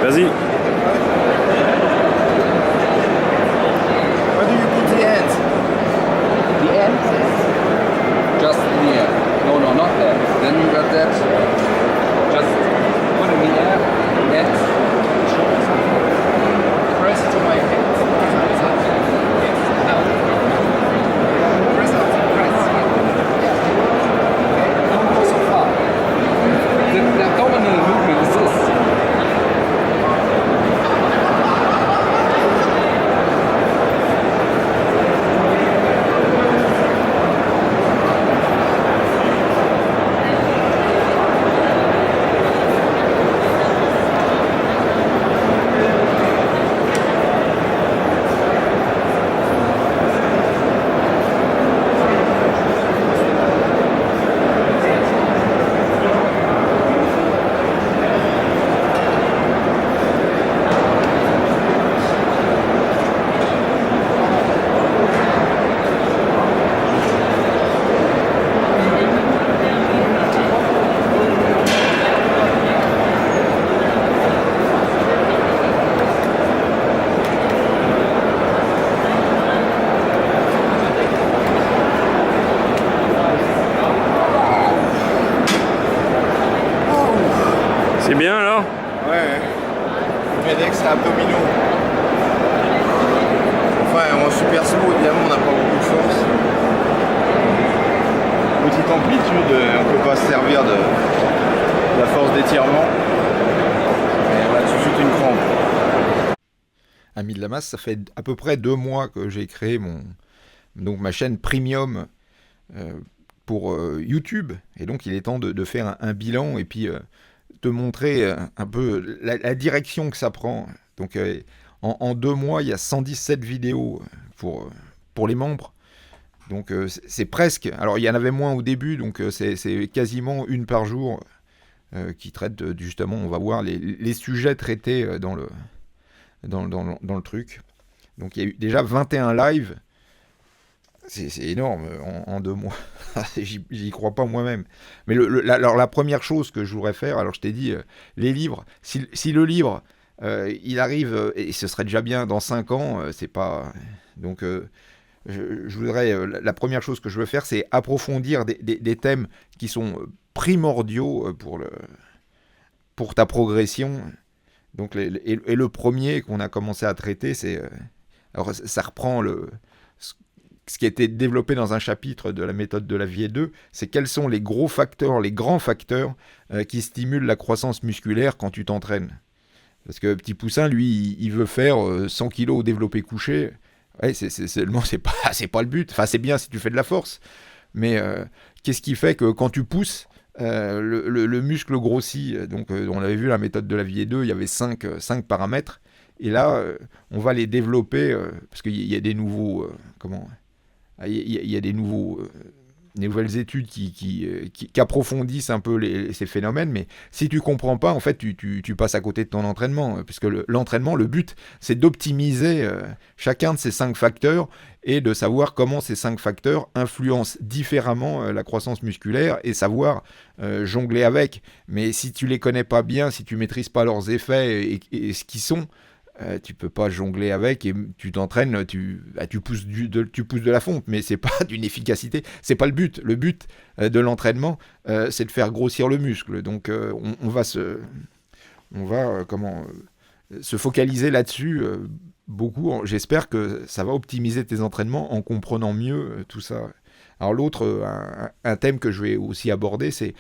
Vas-y. Where do you put the ends? The end? Just in the air. No, no, not that. Then you got that. Just put in the air. Yes. Press to my head. Yes. Now. Press up. Press. Yeah. Okay. Don't go so far. The abdominal movement is this. C'est bien alors? Ouais. Fedex abdominaux. Enfin, en super slow, évidemment, on n'a pas beaucoup de force. Petite amplitude, on ne peut pas se servir de la force d'étirement. Mais on a tout de suite une crampe. Ami de la masse, ça fait à peu près 2 mois que j'ai créé donc ma chaîne premium pour YouTube. Et donc il est temps de faire un bilan et puis te montrer un peu la direction que ça prend. Donc en 2 mois, il y a 117 vidéos pour les membres. Donc c'est presque... Alors il y en avait moins au début, donc c'est quasiment une par jour qui traite justement, on va voir les sujets traités dans le truc. Donc il y a eu déjà 21 lives. C'est énorme en 2 mois. J'y crois pas moi-même. Mais alors la première chose que je voudrais faire, alors je t'ai dit, les livres, si le livre, il arrive, et ce serait déjà bien dans 5 ans, c'est pas... Donc je voudrais, la première chose que je veux faire, c'est approfondir des thèmes qui sont primordiaux pour ta progression. Donc, et le premier qu'on a commencé à traiter, c'est... alors ça reprend ce qui a été développé dans un chapitre de la méthode de Lavier 2, c'est quels sont les gros facteurs, les grands facteurs qui stimulent la croissance musculaire quand tu t'entraînes. Parce que Petit Poussin, lui, il veut faire 100 kg au développé couché. Ouais, seulement, c'est pas le but. Enfin, c'est bien si tu fais de la force. Mais qu'est-ce qui fait que quand tu pousses, le muscle grossit. Donc, on avait vu la méthode de Lavier 2, il y avait 5 paramètres. Et là, on va les développer parce qu'il y a des nouveaux... il y a des nouvelles études qui approfondissent un peu ces phénomènes, mais si tu comprends pas, en fait, tu passes à côté de ton entraînement, puisque l'entraînement, le but, c'est d'optimiser chacun de ces 5 facteurs et de savoir comment ces 5 facteurs influencent différemment la croissance musculaire et savoir jongler avec. Mais si tu les connais pas bien, si tu maîtrises pas leurs effets et ce qu'ils sont, tu peux pas jongler avec et tu t'entraînes, tu pousses de la fonte, mais c'est pas d'une efficacité, c'est pas le but. Le but de l'entraînement, c'est de faire grossir le muscle. Donc on va se focaliser là-dessus beaucoup. J'espère que ça va optimiser tes entraînements en comprenant mieux tout ça. Alors l'autre, un thème que je vais aussi aborder, c'est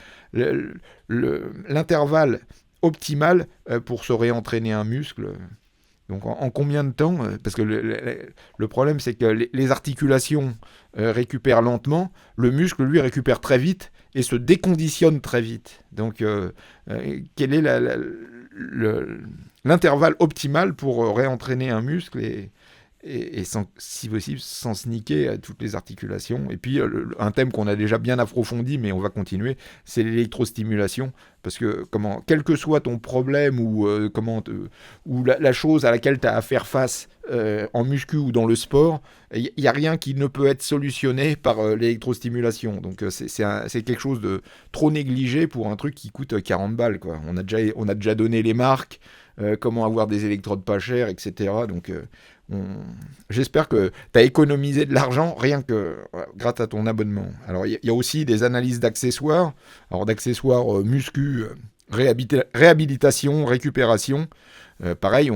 l'intervalle optimal pour se réentraîner un muscle. Donc en combien de temps? Parce que le problème, c'est que les articulations récupèrent lentement, le muscle, lui, récupère très vite et se déconditionne très vite. Donc quel est l'intervalle optimal pour réentraîner un muscle et si possible, sans se niquer à toutes les articulations. Et puis, un thème qu'on a déjà bien approfondi, mais on va continuer, c'est l'électrostimulation. Parce que, quel que soit ton problème ou la chose à laquelle tu as à faire face en muscu ou dans le sport, il n'y a rien qui ne peut être solutionné par l'électrostimulation. Donc, c'est quelque chose de trop négligé pour un truc qui coûte 40 balles, quoi. On a déjà donné les marques. comment avoir des électrodes pas chères, etc. Donc j'espère que tu as économisé de l'argent rien que grâce à ton abonnement. Alors il y a aussi des analyses d'accessoires, alors d'accessoires muscu, réhabilitation, récupération. Pareil,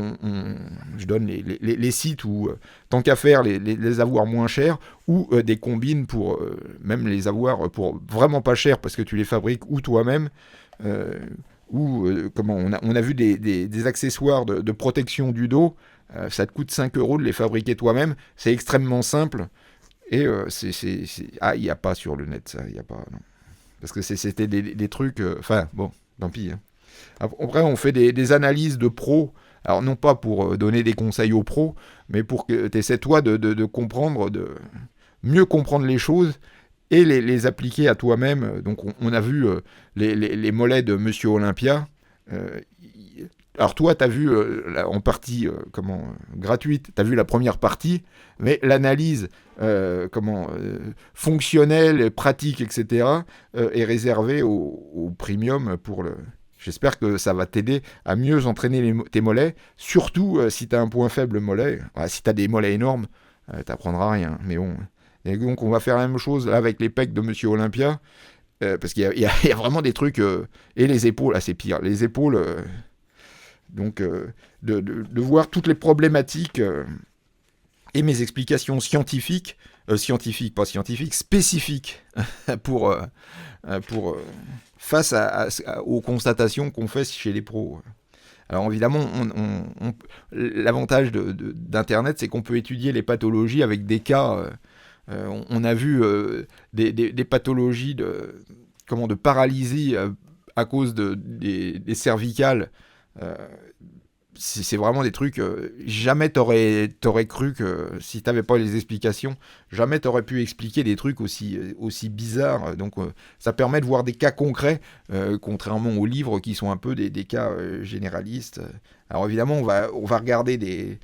je donne les sites où, tant qu'à faire, les avoir moins chers, ou des combines pour même les avoir pour vraiment pas cher parce que tu les fabriques ou toi-même, comment on a vu des accessoires de protection du dos, ça te coûte 5 € de les fabriquer toi-même, c'est extrêmement simple, et il n'y a pas sur le net ça, il n'y a pas, non. Parce que c'était des trucs, bon, tant pis, hein. Après, on fait des analyses de pros. Alors, non pas pour donner des conseils aux pros, mais pour que tu essaies, toi, de comprendre, de mieux comprendre les choses et les appliquer à toi-même. Donc, on a vu les mollets de Monsieur Olympia. Alors, toi, tu as vu en partie gratuite, tu as vu la première partie, mais l'analyse fonctionnelle, pratique, etc., est réservée au premium pour le... J'espère que ça va t'aider à mieux entraîner tes mollets, surtout si tu as un point faible mollet. Si tu as des mollets énormes, tu n'apprendras rien. Mais bon. Et donc, on va faire la même chose là, avec les pecs de Monsieur Olympia, parce qu'il y a vraiment des trucs... et les épaules, c'est pire. Les épaules... donc, de voir toutes les problématiques et mes explications scientifiques, spécifiques pour face aux constatations qu'on fait chez les pros. Alors évidemment, l'avantage d'Internet, c'est qu'on peut étudier les pathologies avec des cas. On a vu des pathologies de paralysie à cause des cervicales. C'est vraiment des trucs, jamais t'aurais cru que, si t'avais pas les explications, jamais t'aurais pu expliquer des trucs aussi bizarres. Donc ça permet de voir des cas concrets, contrairement aux livres qui sont un peu des cas généralistes. Alors évidemment, on va regarder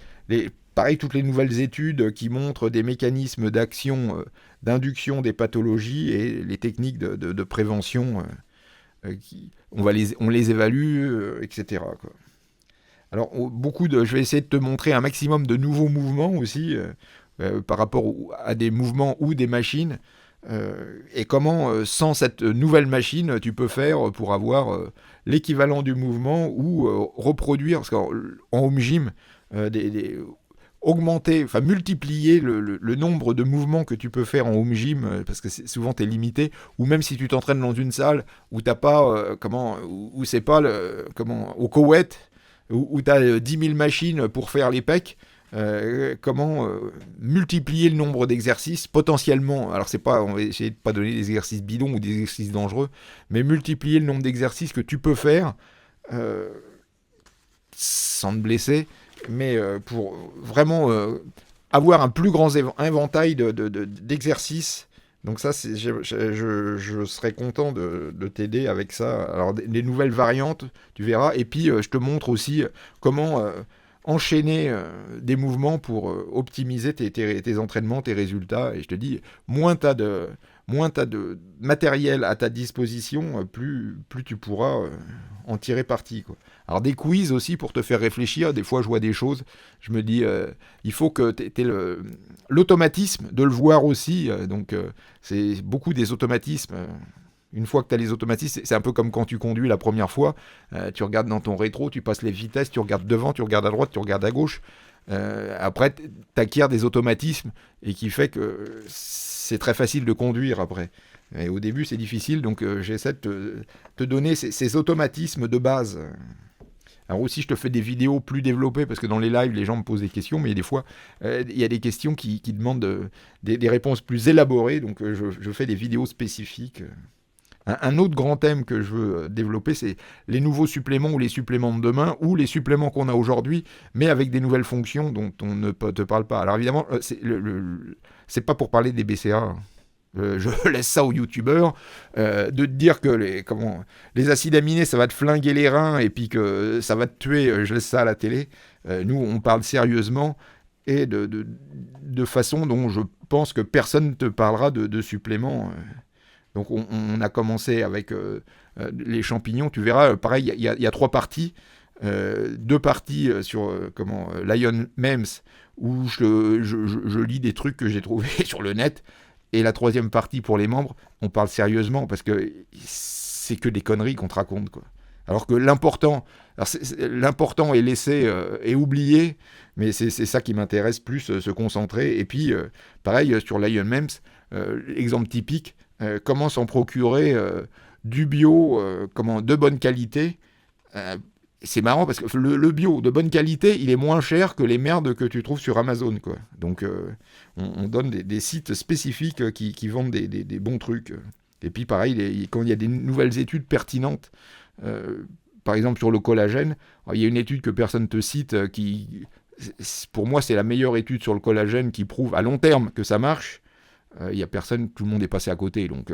pareil, toutes les nouvelles études qui montrent des mécanismes d'action, d'induction des pathologies et les techniques de prévention, on les évalue, etc., quoi. Alors, je vais essayer de te montrer un maximum de nouveaux mouvements aussi, par rapport à des mouvements ou des machines, et comment, sans cette nouvelle machine, tu peux faire pour avoir l'équivalent du mouvement ou reproduire, parce qu'en home gym, augmenter, enfin multiplier le nombre de mouvements que tu peux faire en home gym, parce que souvent tu es limité, ou même si tu t'entraînes dans une salle où t'as pas, où c'est pas au Koweït, où tu as 10 000 machines pour faire les pecs, multiplier le nombre d'exercices potentiellement. Alors on va essayer de pas donner des exercices bidons ou des exercices dangereux, mais multiplier le nombre d'exercices que tu peux faire sans te blesser, mais pour vraiment avoir un plus grand éventail d'exercices. Donc ça, je serais content de t'aider avec ça. Alors, des nouvelles variantes, tu verras. Et puis, je te montre aussi comment enchaîner des mouvements pour optimiser tes entraînements, tes résultats. Et je te dis, moins tu as de matériel à ta disposition, plus tu pourras en tirer parti, quoi. Alors, des quiz aussi pour te faire réfléchir. Des fois, je vois des choses. Je me dis, il faut que tu aies l'automatisme de le voir aussi. Donc, c'est beaucoup des automatismes. Une fois que tu as les automatismes, c'est un peu comme quand tu conduis la première fois. Tu regardes dans ton rétro, tu passes les vitesses, tu regardes devant, tu regardes à droite, tu regardes à gauche. Après, tu acquiers des automatismes et qui fait que c'est très facile de conduire après. Et au début, c'est difficile, donc j'essaie de te donner ces automatismes de base. Alors aussi, je te fais des vidéos plus développées, parce que dans les lives, les gens me posent des questions, mais des fois, il y a des questions qui demandent des réponses plus élaborées, donc je fais des vidéos spécifiques. Un autre grand thème que je veux développer, c'est les nouveaux suppléments ou les suppléments de demain, ou les suppléments qu'on a aujourd'hui, mais avec des nouvelles fonctions dont on ne te parle pas. Alors évidemment, c'est pas pour parler des BCA. Je laisse ça aux youtubeurs, de te dire que les acides aminés, ça va te flinguer les reins et puis que ça va te tuer, je laisse ça à la télé. Nous, on parle sérieusement et de façon dont je pense que personne ne te parlera de suppléments. Donc on a commencé avec les champignons, tu verras, pareil, il y a 3 parties. 2 parties sur Lion Memes, où je lis des trucs que j'ai trouvés sur le net, et la 3e partie pour les membres, on parle sérieusement, parce que c'est que des conneries qu'on te raconte, quoi. Alors que l'important est laissé et oublié, mais c'est ça qui m'intéresse plus, se concentrer. Et puis, pareil, sur Lion Memes, exemple typique, comment s'en procurer du bio, de bonne qualité. C'est marrant parce que le bio de bonne qualité, il est moins cher que les merdes que tu trouves sur Amazon, quoi. Donc, on donne des sites spécifiques qui vendent des bons trucs. Et puis, pareil, quand il y a des nouvelles études pertinentes, par exemple sur le collagène, il y a une étude que personne ne te cite pour moi, c'est la meilleure étude sur le collagène qui prouve à long terme que ça marche. Il y a personne, tout le monde est passé à côté. Donc,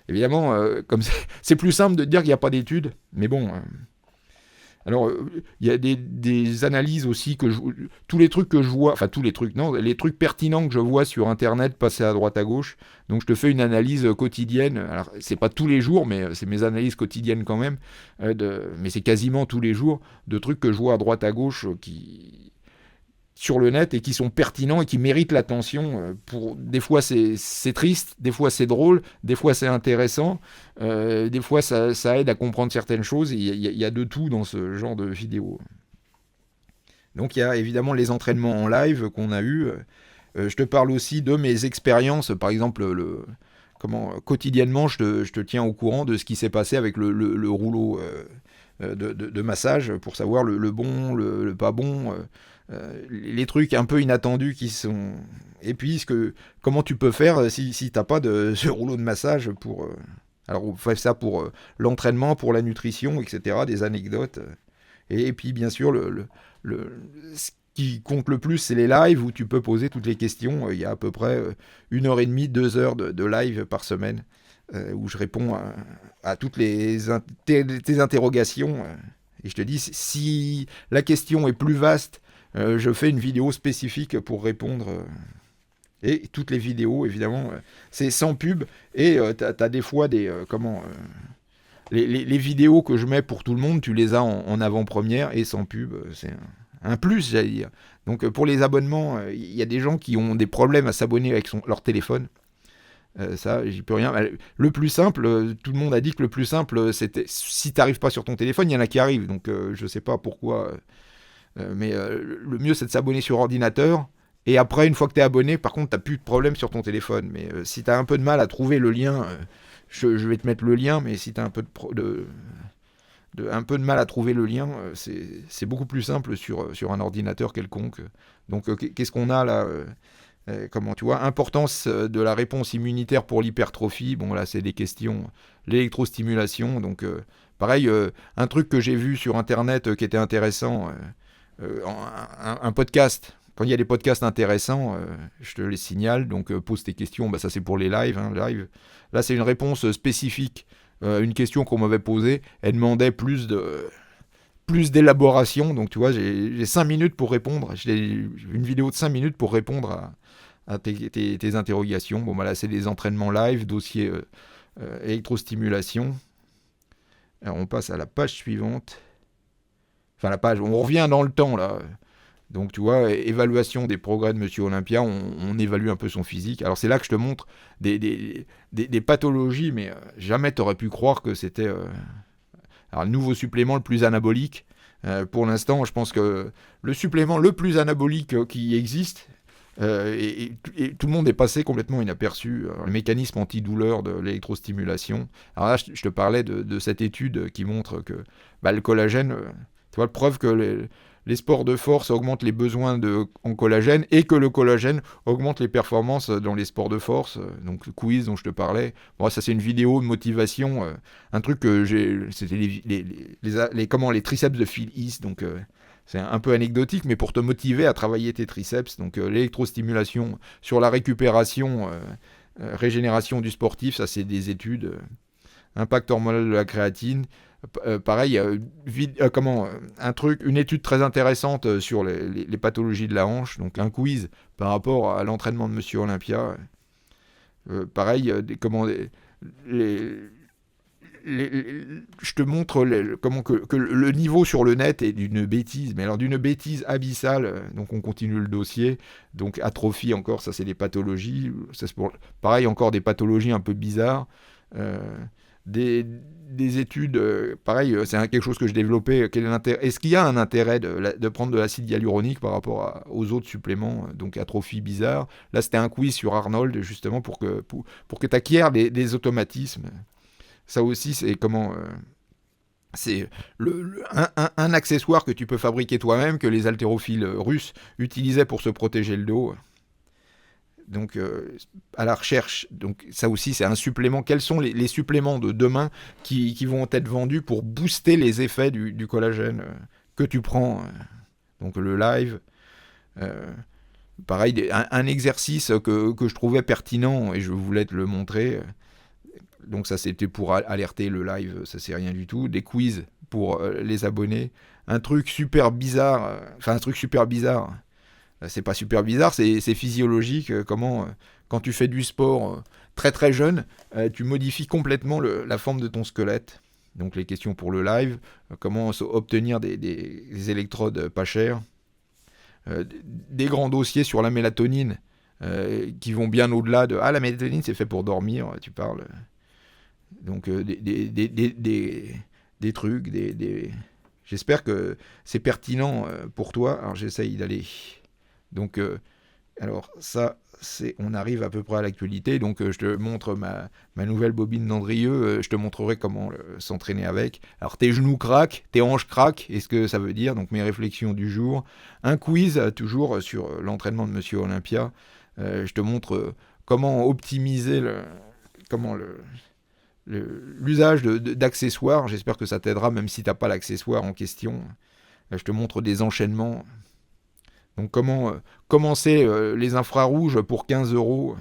évidemment, comme c'est plus simple de dire qu'il n'y a pas d'études, mais bon. Alors, il y a des analyses aussi tous les trucs que je vois, enfin tous les trucs, non, les trucs pertinents que je vois sur Internet passer à droite à gauche. Donc, je te fais une analyse quotidienne. Alors, c'est pas tous les jours, mais c'est mes analyses quotidiennes quand même. Mais c'est quasiment tous les jours de trucs que je vois à droite à gauche sur le net et qui sont pertinents et qui méritent l'attention. Des fois c'est triste, des fois c'est drôle, des fois c'est intéressant, des fois ça aide à comprendre certaines choses. Il y a de tout dans ce genre de vidéos. Donc il y a évidemment les entraînements en live qu'on a eu. Je te parle aussi de mes expériences, par exemple quotidiennement je te tiens au courant de ce qui s'est passé avec le rouleau de massage pour savoir le bon, le pas bon. Les trucs un peu inattendus qui sont... Et puis, comment tu peux faire si t'as pas de ce rouleau de massage pour... Alors, on fait ça pour l'entraînement, pour la nutrition, etc., des anecdotes. Et puis, bien sûr, ce qui compte le plus, c'est les lives où tu peux poser toutes les questions. Il y a à peu près 1h30, 2 heures de live par semaine où je réponds à toutes tes interrogations. Et je te dis, si la question est plus vaste, je fais une vidéo spécifique pour répondre. Et toutes les vidéos, évidemment, c'est sans pub. Et t'as des fois les vidéos que je mets pour tout le monde, tu les as en avant-première et sans pub. C'est un plus, j'allais dire. Donc pour les abonnements, il y a des gens qui ont des problèmes à s'abonner avec leur téléphone. Ça, j'y peux rien. Le plus simple, tout le monde a dit que le plus simple, c'était si t'arrives pas sur ton téléphone, il y en a qui arrivent. Donc je sais pas pourquoi... mais le mieux c'est de s'abonner sur ordinateur et après une fois que tu es abonné par contre tu n'as plus de problème sur ton téléphone, mais si tu as un peu de mal à trouver le lien, je vais te mettre le lien, mais si tu as un peu de mal à trouver le lien, c'est beaucoup plus simple sur un ordinateur quelconque. Donc qu'est-ce qu'on a là, comment tu vois, importance de la réponse immunitaire pour l'hypertrophie, bon là c'est des questions, l'électrostimulation, donc pareil, un truc que j'ai vu sur internet qui était intéressant, un podcast. Quand il y a des podcasts intéressants, je te les signale. Donc pose tes questions. Ça c'est pour les lives. Live. Là c'est une réponse spécifique. Une question qu'on m'avait posée. Elle demandait plus d'élaboration. Donc tu vois, j'ai 5 minutes pour répondre. J'ai une vidéo de 5 minutes pour répondre à tes interrogations. Bon là c'est des entraînements live, dossier électrostimulation. Alors on passe à la page suivante. Enfin, la page, on revient dans le temps, là. Donc, tu vois, évaluation des progrès de Monsieur Olympia, on évalue un peu son physique. Alors, c'est là que je te montre des pathologies, mais jamais tu aurais pu croire que c'était le nouveau supplément le plus anabolique. Pour l'instant, je pense que le supplément le plus anabolique qui existe, et tout le monde est passé complètement inaperçu. Le mécanisme antidouleur de l'électrostimulation. Alors là, je te parlais de cette étude qui montre que le collagène... Tu vois, preuve que les sports de force augmentent les besoins en collagène et que le collagène augmente les performances dans les sports de force. Donc le quiz dont je te parlais. Bon, ça c'est une vidéo de motivation. Un truc que c'était les triceps de Phil Heath. Donc c'est un peu anecdotique, mais pour te motiver à travailler tes triceps. Donc l'électrostimulation sur la récupération, régénération du sportif, ça c'est des études. Impact hormonal de la créatine. Pareil, une étude très intéressante sur les pathologies de la hanche, donc un quiz par rapport à l'entraînement de Monsieur Olympia. Pareil, je te montre comment que le niveau sur le net est d'une bêtise, mais alors d'une bêtise abyssale. Donc on continue le dossier. Donc atrophie encore, ça c'est des pathologies. Ça, c'est pareil, encore des pathologies un peu bizarres. Des études, pareil, c'est quelque chose que je développais. Est-ce qu'il y a un intérêt de prendre de l'acide hyaluronique par rapport aux autres suppléments, donc atrophie bizarre. Là, c'était un quiz sur Arnold, justement, pour que tu acquières des automatismes. Ça aussi, c'est comment... c'est un accessoire que tu peux fabriquer toi-même, que les haltérophiles russes utilisaient pour se protéger le dos. Donc, à la recherche, donc ça aussi, c'est un supplément. Quels sont les suppléments de demain qui vont être vendus pour booster les effets du collagène que tu prends donc, le live. Pareil, un exercice que je trouvais pertinent et je voulais te le montrer. Donc, ça, c'était pour alerter le live, ça, c'est rien du tout. Des quiz pour les abonnés. Un truc super bizarre. C'est pas super bizarre, c'est physiologique. Comment, quand tu fais du sport très très jeune, tu modifies complètement la forme de ton squelette. Donc les questions pour le live, comment obtenir des électrodes pas chères, des grands dossiers sur la mélatonine qui vont bien au-delà de la mélatonine c'est fait pour dormir, tu parles. Donc des trucs, j'espère que c'est pertinent pour toi. Alors j'essaye d'aller. Donc, alors ça, on arrive à peu près à l'actualité. Donc, je te montre ma nouvelle bobine d'Andrieux. Je te montrerai comment s'entraîner avec. Alors, tes genoux craquent, tes hanches craquent. Et ce que ça veut dire, donc mes réflexions du jour. Un quiz, toujours sur l'entraînement de Monsieur Olympia. Je te montre comment optimiser l'usage d'accessoires. J'espère que ça t'aidera, même si tu n'as pas l'accessoire en question. Je te montre des enchaînements. Donc comment commencer les infrarouges pour 15 €.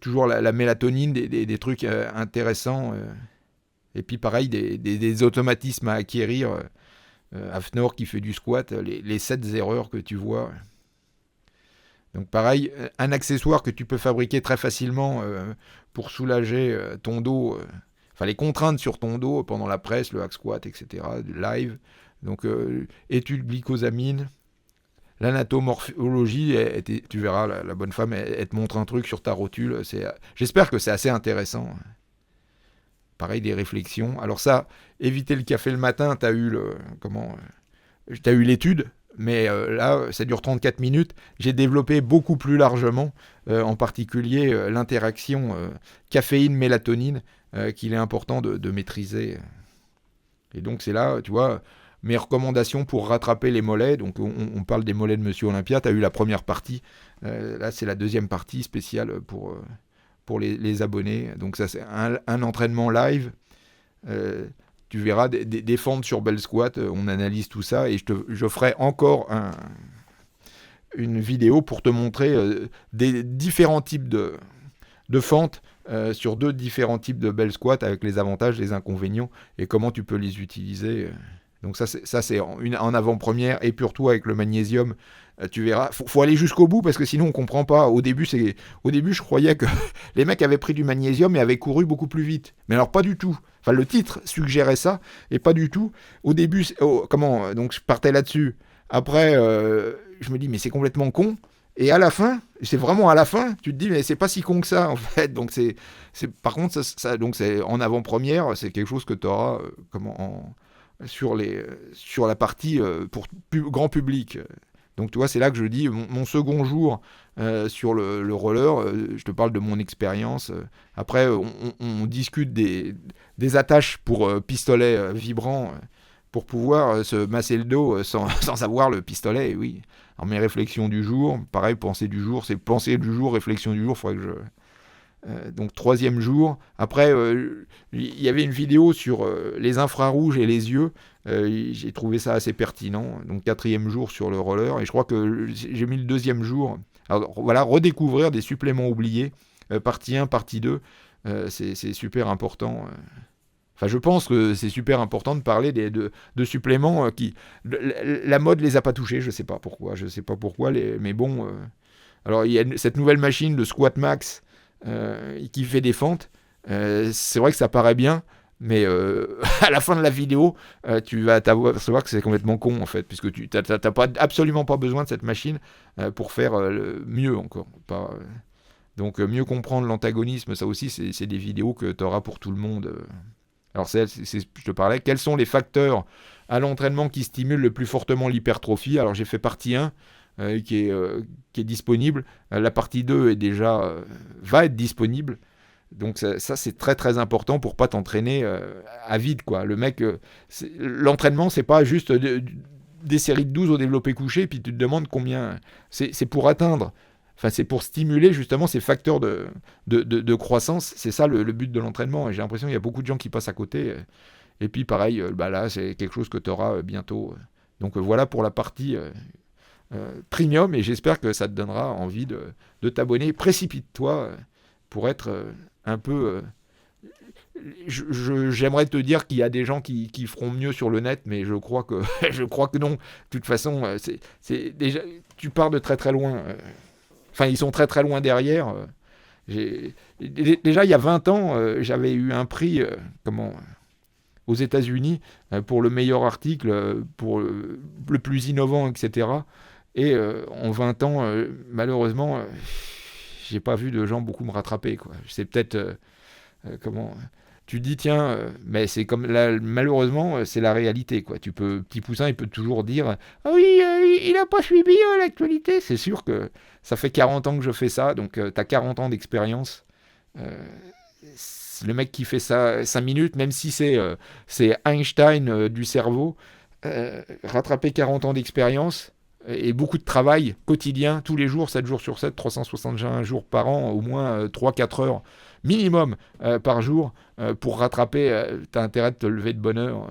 Toujours la mélatonine, des trucs intéressants. Et puis pareil, des automatismes à acquérir. Afnor qui fait du squat, les 7 erreurs que tu vois. Donc pareil, un accessoire que tu peux fabriquer très facilement pour soulager ton dos. Les contraintes sur ton dos pendant la presse, le hack squat, etc. Live. Donc, étude glycosamine, l'anatomorphologie, tu verras, la bonne femme, elle te montre un truc sur ta rotule. J'espère que c'est assez intéressant. Pareil, des réflexions. Alors ça, éviter le café le matin, t'as eu l'étude, mais là, ça dure 34 minutes. J'ai développé beaucoup plus largement, en particulier l'interaction caféine-mélatonine, qu'il est important de maîtriser. Et donc, c'est là, tu vois... Mes recommandations pour rattraper les mollets, donc on parle des mollets de Monsieur Olympia, tu as eu la première partie, là c'est la deuxième partie spéciale pour les abonnés, donc ça c'est un entraînement live, tu verras des fentes sur Bell Squat, on analyse tout ça et je ferai encore une vidéo pour te montrer des différents types de fentes sur 2 différents types de Bell Squat avec les avantages, les inconvénients et comment tu peux les utiliser. Donc ça c'est en avant-première, et surtout avec le magnésium, tu verras, faut aller jusqu'au bout parce que sinon on comprend pas. Au début je croyais que les mecs avaient pris du magnésium et avaient couru beaucoup plus vite. Mais alors pas du tout. Enfin le titre suggérait ça et pas du tout. Au début, donc je partais là-dessus. Après je me dis mais c'est complètement con. Et à la fin, c'est vraiment à la fin, tu te dis mais c'est pas si con que ça en fait. Donc par contre donc c'est en avant-première, c'est quelque chose que tu auras sur la partie pour grand public. Donc tu vois, c'est là que je dis mon second jour sur le roller, je te parle de mon expérience. Après, on discute des attaches pour pistolet vibrant pour pouvoir se masser le dos sans avoir le pistolet, oui. Alors mes réflexions du jour, pareil, pensée du jour, c'est pensée du jour, réflexion du jour, il faudrait que je... Donc 3e jour, après il y avait une vidéo sur les infrarouges et les yeux, j'ai trouvé ça assez pertinent. Donc 4e jour sur le roller, et je crois que j'ai mis le 2e jour. Alors voilà, redécouvrir des suppléments oubliés, partie 1, partie 2, c'est super important. Enfin, je pense que c'est super important de parler de suppléments qui... La mode les a pas touchés, je sais pas pourquoi, mais bon... Alors il y a cette nouvelle machine, le Squat Max, qui fait des fentes. C'est vrai que ça paraît bien, mais à la fin de la vidéo, tu vas t'apercevoir que c'est complètement con en fait, puisque tu n'as absolument pas besoin de cette machine pour faire mieux encore. Donc mieux comprendre l'antagonisme, ça aussi c'est des vidéos que tu auras pour tout le monde. Alors je te parlais, quels sont les facteurs à l'entraînement qui stimulent le plus fortement l'hypertrophie? Alors j'ai fait partie 1 qui est disponible, la partie 2 va être disponible. Donc ça c'est très très important pour pas t'entraîner à vide quoi. Le mec, l'entraînement c'est pas juste des séries de 12 au développé couché puis tu te demandes combien. C'est pour atteindre, enfin c'est pour stimuler justement ces facteurs de croissance. C'est ça le but de l'entraînement. Et j'ai l'impression qu'il y a beaucoup de gens qui passent à côté. Et puis pareil, là c'est quelque chose que tu auras bientôt. Donc voilà pour la partie premium, et j'espère que ça te donnera envie de t'abonner. Précipite-toi pour être un peu... j'aimerais te dire qu'il y a des gens qui feront mieux sur le net, mais je crois que non. De toute façon, déjà, tu pars de très très loin. Enfin, ils sont très très loin derrière. Déjà, il y a 20 ans, j'avais eu un prix aux États-Unis pour le meilleur article, pour le plus innovant, etc. Et en 20 ans, malheureusement... j'ai pas vu de gens beaucoup me rattraper, quoi. C'est peut-être tu dis tiens, mais c'est comme là, malheureusement c'est la réalité, quoi. Petit Poussin il peut toujours dire ah oui il a pas suivi l'actualité. C'est sûr que ça fait 40 ans que je fais ça, donc t'as 40 ans d'expérience. Le mec qui fait ça 5 minutes, même si c'est Einstein du cerveau, rattraper 40 ans d'expérience et beaucoup de travail quotidien, tous les jours, 7 jours sur 7, 361 jours par an, au moins 3-4 heures minimum par jour, pour rattraper, t'as intérêt de te lever de bonne heure.